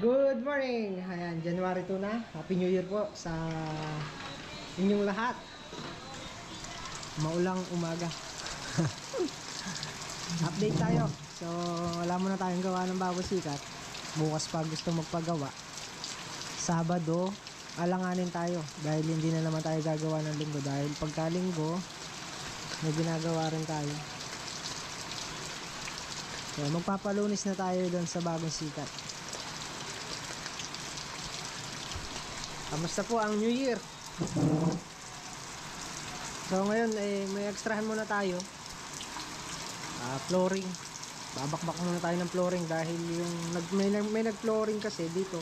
Good morning! Ayan, January 2 na. Happy New Year po sa inyong lahat. Maulang umaga. Update tayo. So, wala muna tayong gawa ng babasikat. Bukas pa gusto magpagawa. Sabado, alanganin tayo. Dahil hindi na naman tayo gagawa ng linggo. Dahil pagka linggo, may ginagawa rin tayo. So, magpapalunis na tayo doon sa bagong sikat. Kamusta po ang New Year? So ngayon may extrahan muna tayo. Flooring. Babakbak muna tayo ng flooring dahil yung may nag-flooring kasi dito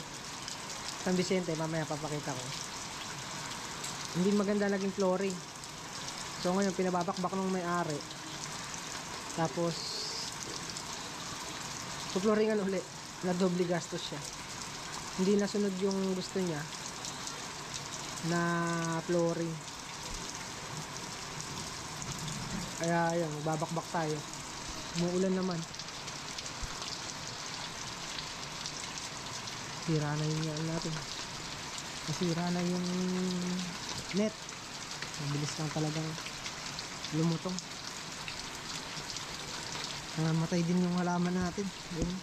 San Vicente, mamaya papakita ko. Hindi maganda naging flooring. So ngayon pinababakbak ng may-ari. Tapos flooringan uli. Na doble gastos siya. Hindi nasunod yung gusto niya na flooring. Kaya ayun, babakbak tayo. Umuulan naman. Sira na yung yan natin. Nasira na yung net. Mabilis lang talagang lumutong. Namatay din yung halaman natin. Ayun.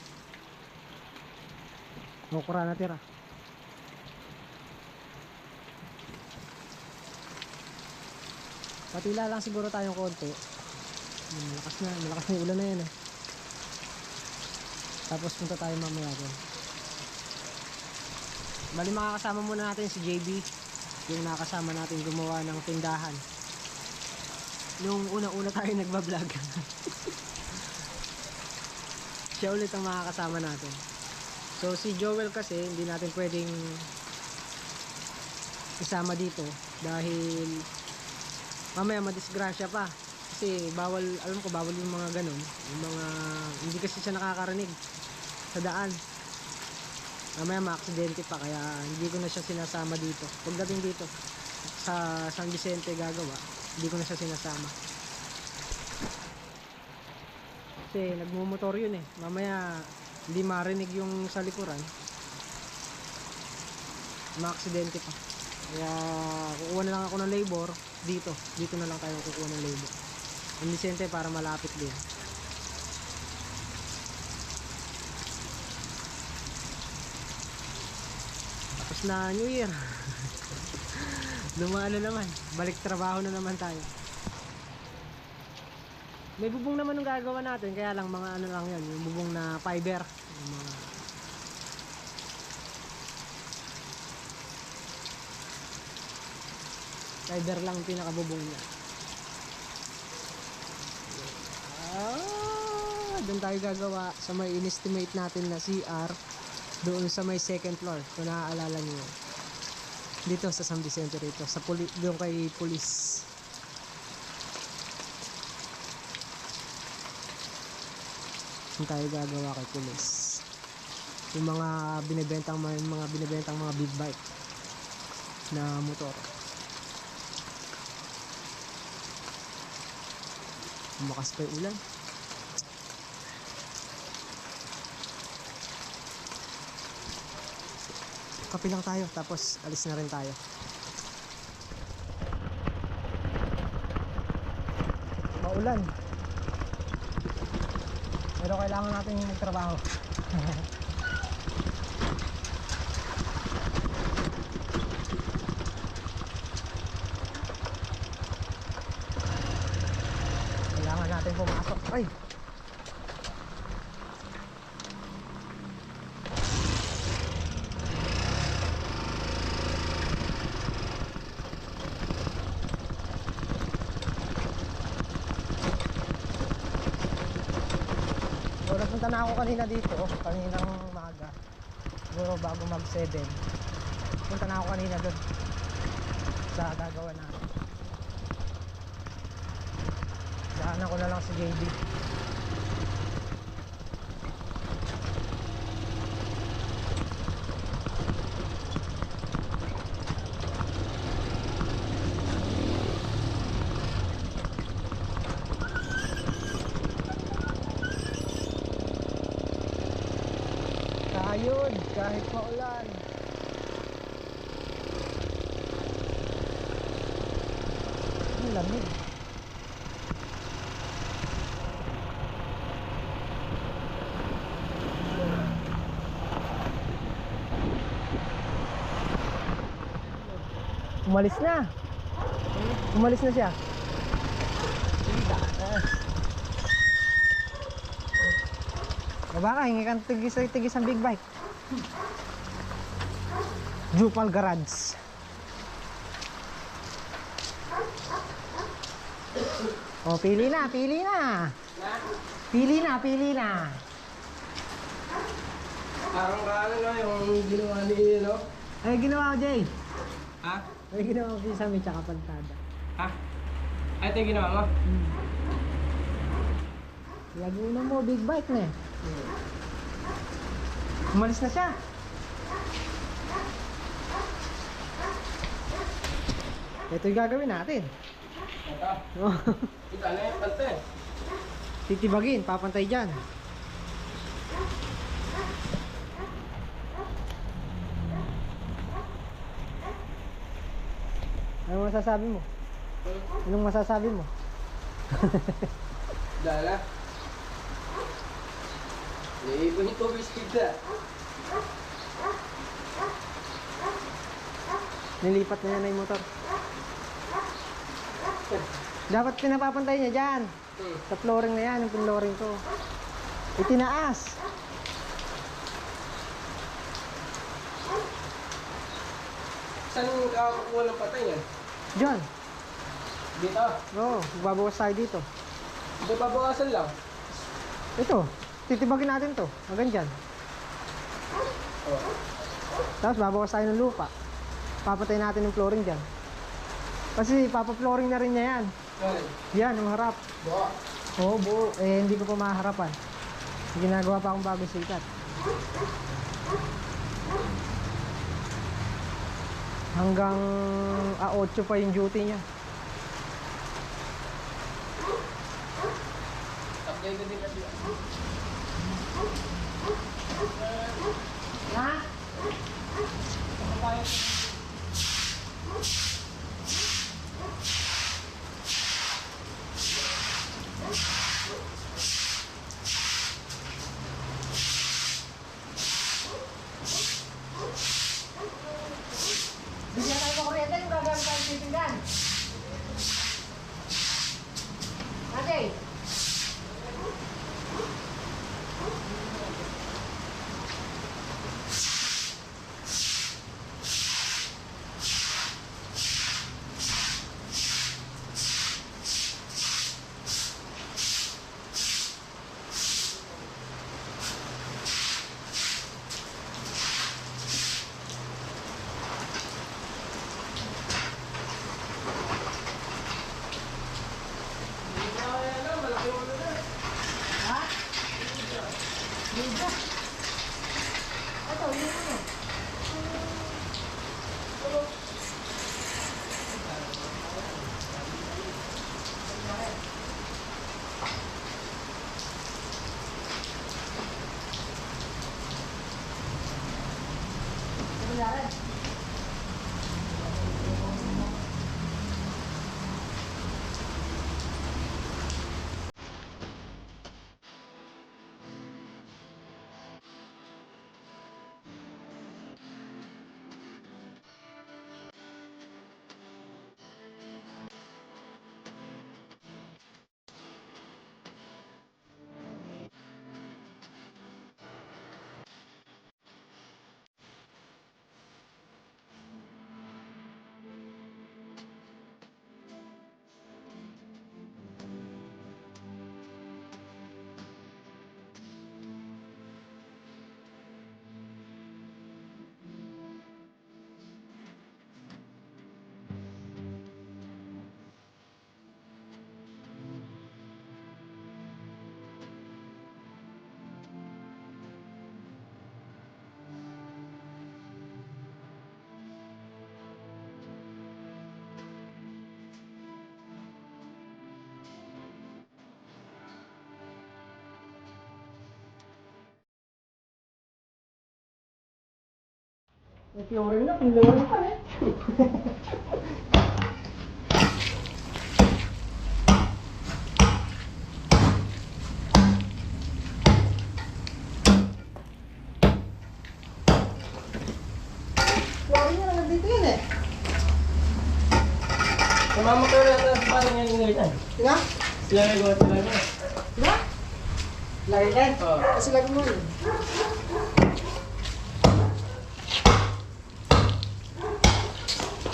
Mukura na tira. Patila lang siguro tayong konti. Malakas na yung ulan na yan eh. Tapos punta tayo mamaya doon. Bali makakasama muna natin si JB, yung nakasama natin gumawa ng tindahan nung una-una tayo nagbablog. Siya ulit ang makakasama natin. So si Joel kasi hindi natin pwedeng isama dito dahil mamaya madisgrasya pa kasi bawal, alam ko bawal yung mga ganun, yung mga hindi kasi siya nakakarinig sa daan, mamaya maaksidente pa, kaya hindi ko na siya sinasama dito. Pagdating dito sa San Vicente gagawa, hindi ko na siya sinasama kasi nagmumotor yun eh, mamaya hindi marinig yung sa likuran, maaksidente pa. Kaya kukuha na lang ako ng labor dito na lang tayo kukuha ng labor San Vicente para malapit din. Tapos na New Year. Dumaan na naman, balik trabaho na naman tayo. May bubong naman yung gagawa natin, kaya lang mga ano lang yan, yung bubong na fiber, yung mga fiber lang pinakabubong niya. Doon tayo gagawa sa may in-estimate natin na CR doon sa may second floor, kung naaalala niyo dito sa San Vicente rito sa doon kay police. Doon tayo gagawa kay police, yung mga binibentang mga big bike na motor. Bumakas pa yung ulan. Kape lang tayo, tapos alis na rin tayo. Maulan, pero kailangan natin magtrabaho. Kailangan natin pumasok. Ay! So nagpunta na ako kanina dito, kaninang umaga, siguro bago mag 7. Punta na ako kanina doon sa gagawa natin. Daan ako na lang si JB. Ayun, kahit maulan. Ang lamig. Umalis na. Umalis na siya. Baba ka, hingi kang tigis ang big bike. Jupal Garage. Oh, pili na, pili na. Pili na, pili na. Parang kaano no, yung ginawa ni, no? Ay, ginawa ko, Jay. Ha? Ay, ginawa ko sa may tsaka pantada. Ha? Ay, ito yung ginawa mo? Laguna mo, big bike na eh. Umalis na siya. Ito yung gagawin natin. Ito. Ito na yung pante. Titibagin, papantay dyan. Anong masasabi mo? Anong masasabi mo? Dala. Iipon yung tubig speed na. Nilipat na yan na yung motor. Dapat pinapapantay niya dyan. Sa flooring na yan, yung flooring ko. Itinaas. Saan yung kakakuha ng patay yan? Diyan. Dito. Oo, babawas tayo dito. Ito babawasan lang. Ito, titibagin natin to. Hanggang dyan. Oh. Tapos babawas tayo ng lupa. Papatay natin yung flooring dyan. Kasi papa-flooring na rin niya yan. Yan, yung harap. Buo. Oo, buo. Eh, hindi ko pa maharapan. Ginagawa pa akong bagong sikat. Hanggang 8 pa yung duty niya. Update din kasi. Ha? Bigyan tayo ng kuryente yung gagamit tayo titindan. Ate! Ha? Liga. Ito, yun ano. Ano nangyari? Flooring na, flooring pa eh. Flooring na lang dito yun eh. Sumama kayo na ito. Parang yan yung nilitan. Diba? Sila may gawa sila na. Diba? Lagi ka? Oo. Kasi lagi mo yun.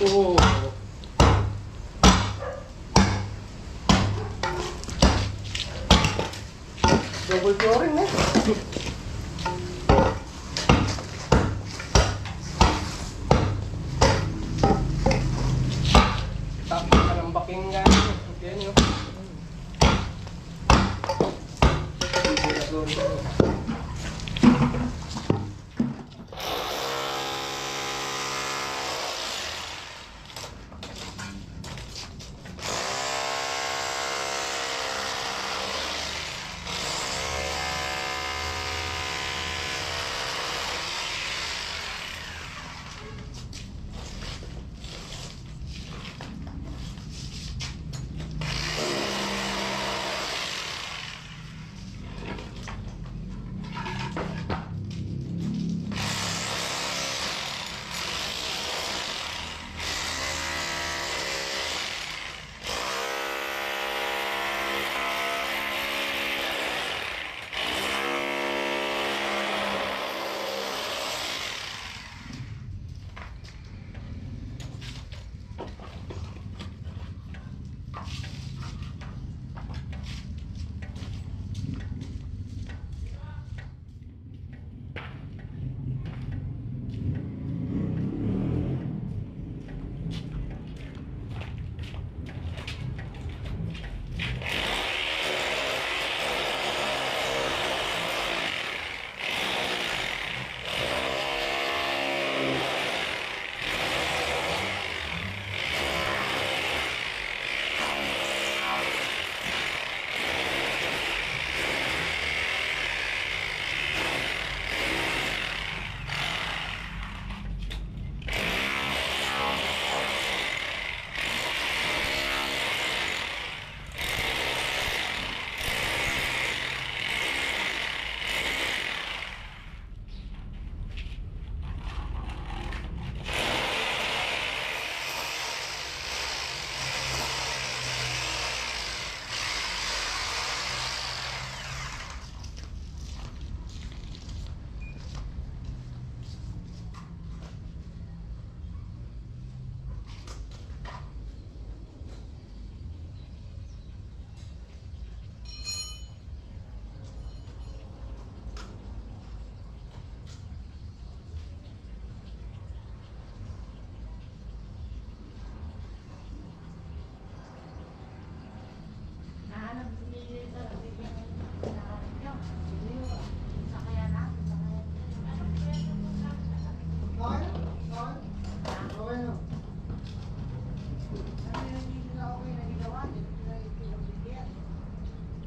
Oo. Double flooring eh. Tapos ka ng baking nga. Yan yun.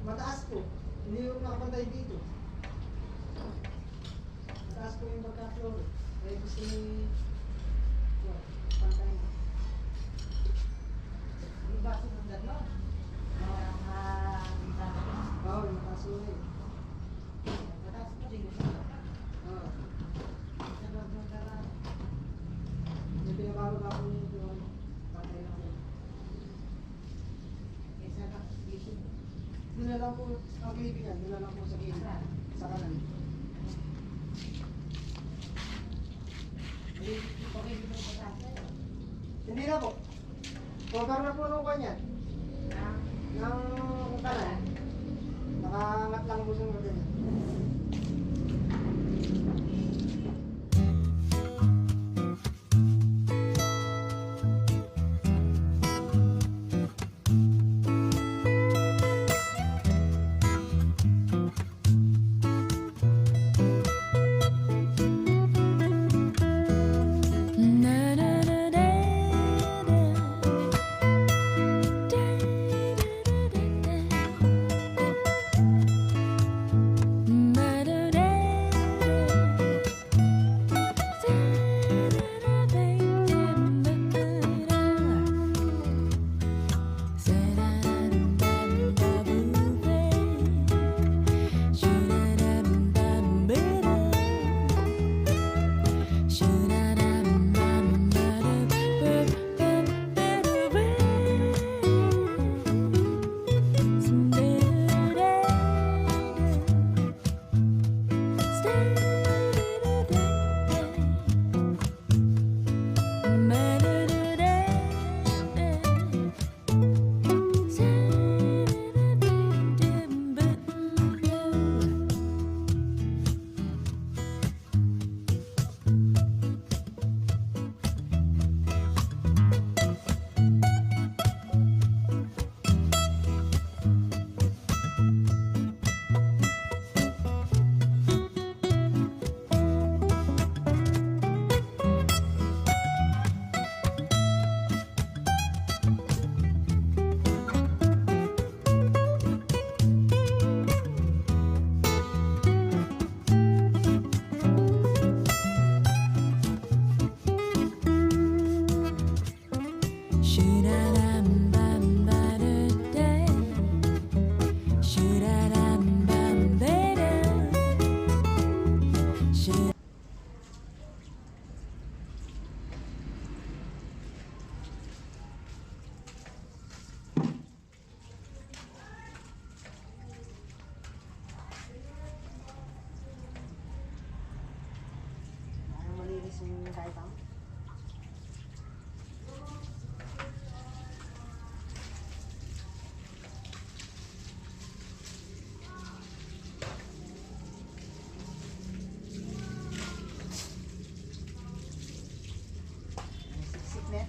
Mataas po. Hindi yung nakapantay dito. Mataas po yung pagka-floor. Kaya gusto ni... Pantay mo. Yung baso ng dalawa. Oo, yung mataas po eh. Mataas po din. Oo. Sa loob ng dalawa. Yung pinabababa po yung pantay na po. Kaysa dito. Doon na lang po ang kaibigan, doon na lang po sa gilid, sa kanan. Hindi na po. Cover na po nung kanya. Ng kanan. Nakaangat lang po sa ganyan. naman tayo tama. Siksik na.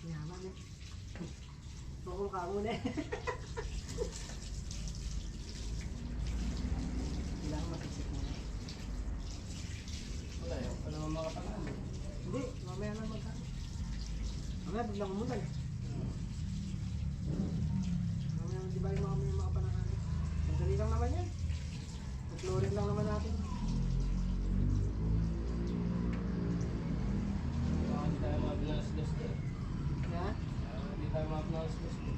Yaman eh. Bukong ka muna eh. Kailangan masiksik muna. Wala yun. Wala naman makapanalo. Hindi, mamaya lang magkano. Mamaya biglang kumutan. Mamaya, di ba yung mga panangalit? Madali lang naman yan. Flooring lang naman natin. Baka hindi tayo mapinalas-las eh. Ha? Hindi tayo mapinalas-las eh.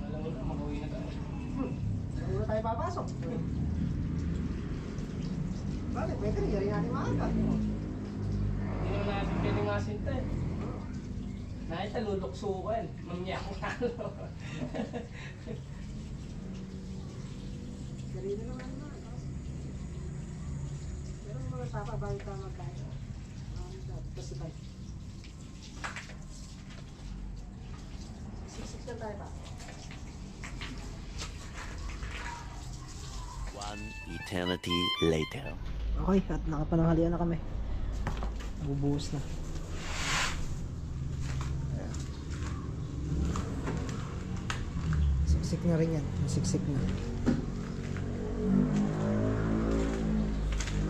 Alam mo na, makauwi na tayo. Saan muna tayo papasok? Bakit? Pwede rin, yari natin maaga. Hindi naman natin pwede nga sinta eh. Nakita luluksukan. Mangyak na ano. Dali na naman na. Pero mga tapa, bago tayo magkain. Kasi tayo. Siksik na tayo pa. One eternity later. Okay, at nakapananghalian na kami. Bubuhos na. Siksik na rin yan. Siksik na.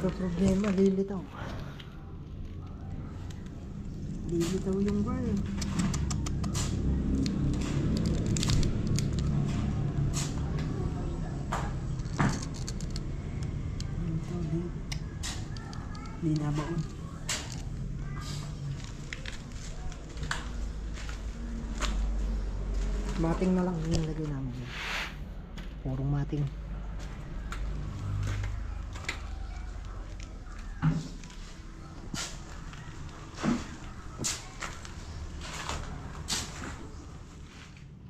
Pero problema, lilitaw. Lilitaw yung burn. Di nabaon. Mating na lang yung lagay namin. Purong mating.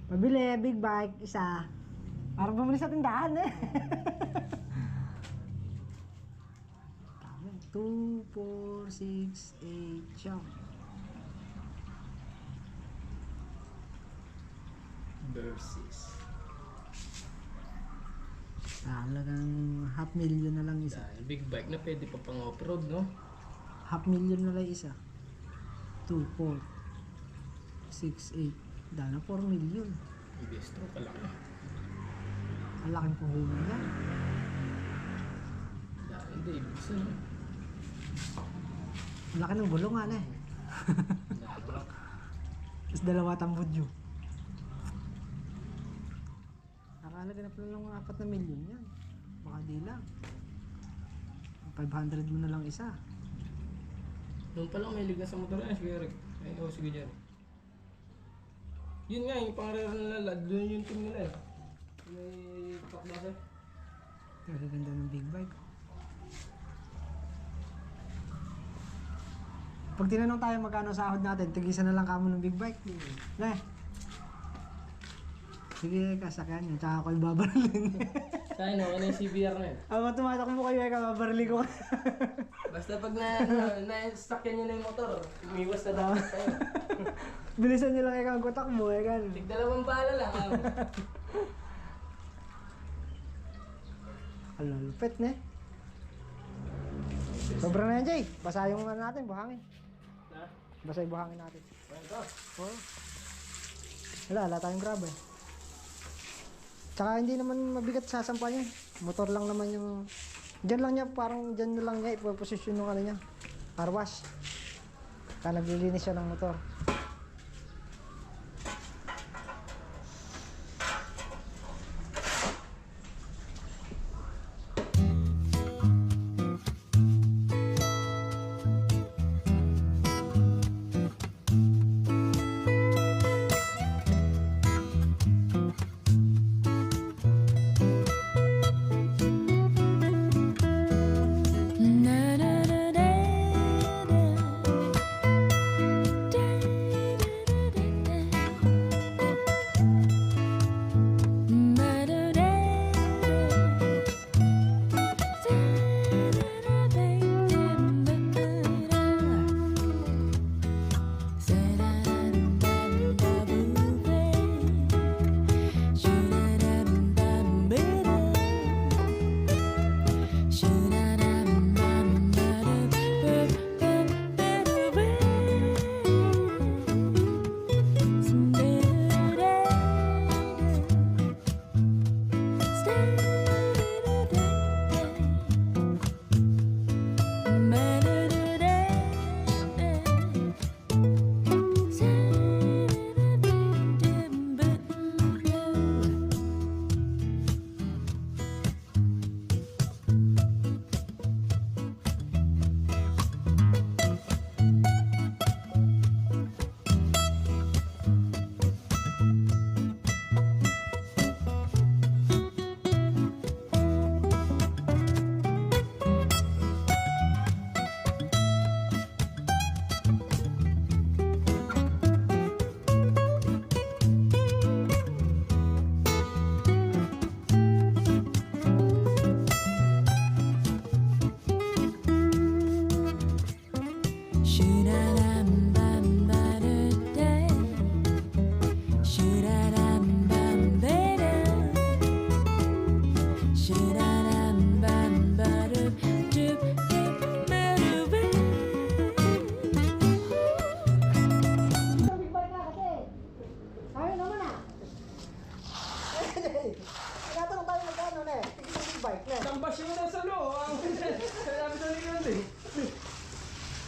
Pabili, big bike, isa. Parang bumili sa tindahan eh. 2, 4, 6, 8, siyam. Versus. Talagang $500,000 na lang isa. Dahil big bike na pwede pa pang off-road, no? $500,000 na lang isa. 2, 4, 6, 8. Dahil na 4 million. Ibestro ka lang. Ang laking puhunan yan. Dahil Davidson. Ang laki ng gulong nga na eh. Dahil Tapos dalawa tambod yun. Nakalaga na pala lang mga 4 na milyon yan. Baka di lang. 500 mo na lang isa. Noon pa lang may liga sa motor yan, sige Rick. Ay, sige dyan. Yun nga, yung pangarera nila, doon yung team nila eh. May paklase. Ang ganda ng big bike. Pag tinanong tayo magkano sahod natin, tigisa na lang kamo ng big bike. Ne? Sige, kasakyan nyo. Tsaka ako yung babarlin. Sa'yo, no? Ano yung CBR na yun? Ama, tumatak mo kayo, babarlin ko. Basta pag na-stuck yan nyo na yung motor, umiwas na dapat kayo. Bilisan nyo lang ikaw ang kutak mo, kan. Tigdalawang bala lang. Ang lupit, ne? Sobra na yan, Jay. Basa yung ano natin, buhangin. Ha? Basa yung buhangin natin. Ito. Oo. Wala tayong grab eh. Tsaka hindi naman mabigat sasampa niya. Motor lang naman yung... Diyan lang niya, parang diyan na lang niya ipoposisyon ng ano niya. Car wash. Kaya naglilinis siya ng motor. Basyo na sa loob. Sabi sa likod eh.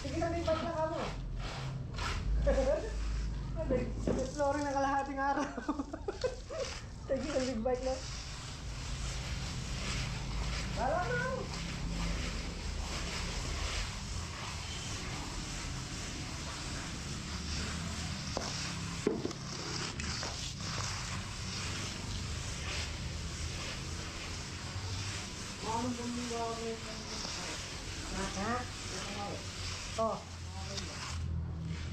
Sige na may bike na ka mo. Exploring na kalahating araw. Sige na big bike na. Wala na. Anong bumili ha? Oh.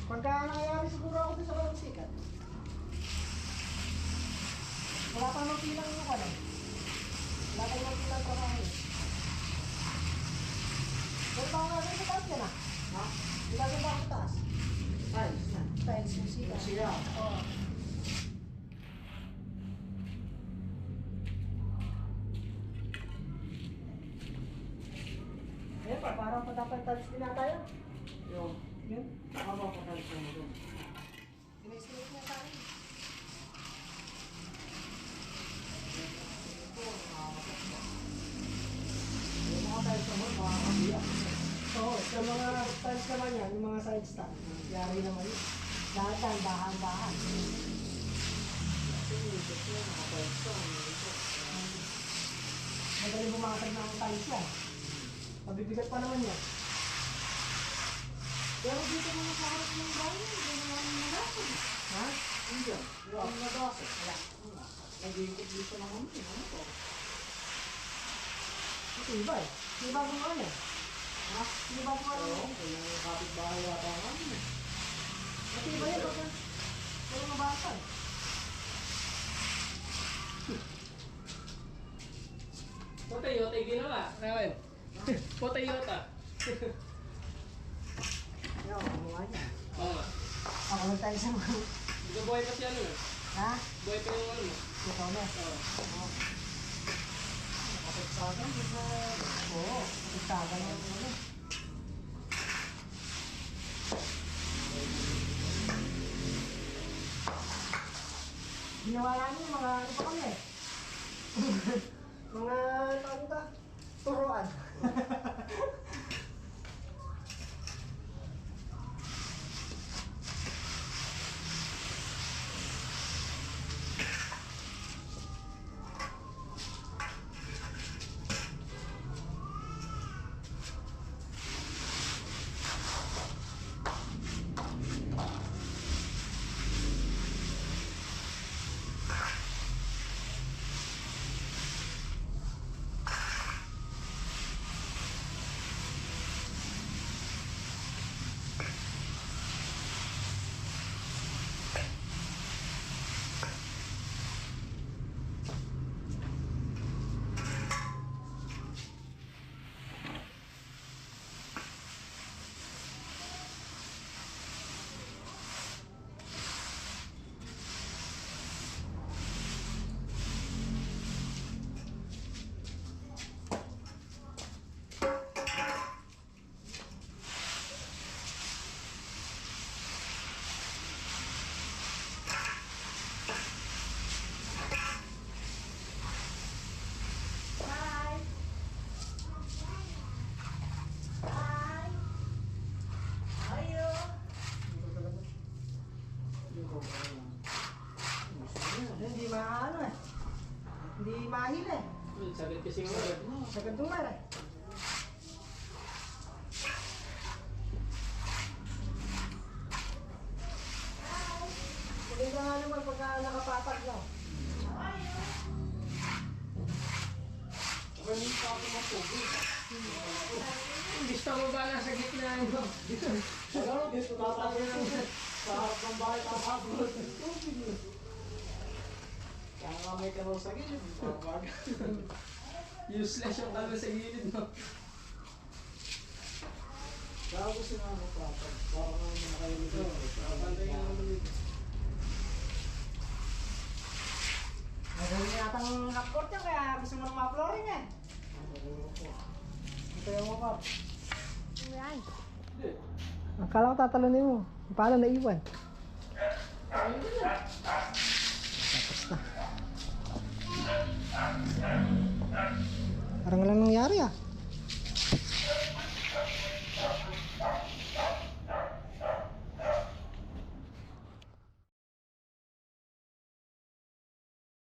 Pagka nangyayari siguro ako dun sa walang sikat. Wala pang magpilang yung kanan. Wala pang magpilang pa kami. Pero baka natin sa taas yan ah. Ha? Ilagay ba ako sa taas? Tiles na. Tiles yung sikat. Siya. Oo. Ayan pa, parang patapal-tiles din na tayo. Yung. Yun. Tama pa tiles mo doon. Ina-estimate niya sa akin. Yung mga tiles naman, makakabiyak. Oo, sa mga tiles naman yan, yung mga side stand, yari naman yun. Dahan, dahan. Magaling bumakasag ng tiles yan. Mabibigat pa naman yan. Pero dito mo nakaharap ng bahay, hindi na namin nalasan. Ha? Hindi. Yung nagasa. Wala. Nag-iikot dito ng kami. Ano to? Ito iba eh. May bagong ano yan. Ha? May bagong ano yan. Oo, yung kapitbahay yata namin eh. Ito iba yan. Walang mabasan. Toyota ginawa. Rawin. Toyota. Yan, gumawa niya. Oo nga. Ako lang tayo sa mga... Hindi buhay pa siya ano. Ha? Buhay pa yung ano. Ito na. Oo. Kapagsagan, di ba? Oo, kapagsagan yung ano. Ginawa namin yung mga ano pa kami eh. Mga tawag ba? Turuan. Hindi maano eh. Hindi mahil eh. Sagad kasi nga. Sagad dumar eh. Maganda nga naman pagka nakapatag lang. Ganun pa ako mapugi. Gusto mo ba nasa gitna nyo? Ano? Dito tatagay lang sa harap ng bahay tatapos. Kaya nga may kanaw sa gilid. Useless yung kalo sa gilid mo. Kaya gusto nga mo patag. Para nga naman nakailig So, pantay nga naman dito. Magaling na yatang half-court yan kaya gusto mo nang ma-flooring eh. Ito yung mga pap. Ayan. Hindi. Akala ko tatalunin mo. Paano naiwan? Tapos na. Parang walang nangyari. nangyari ah.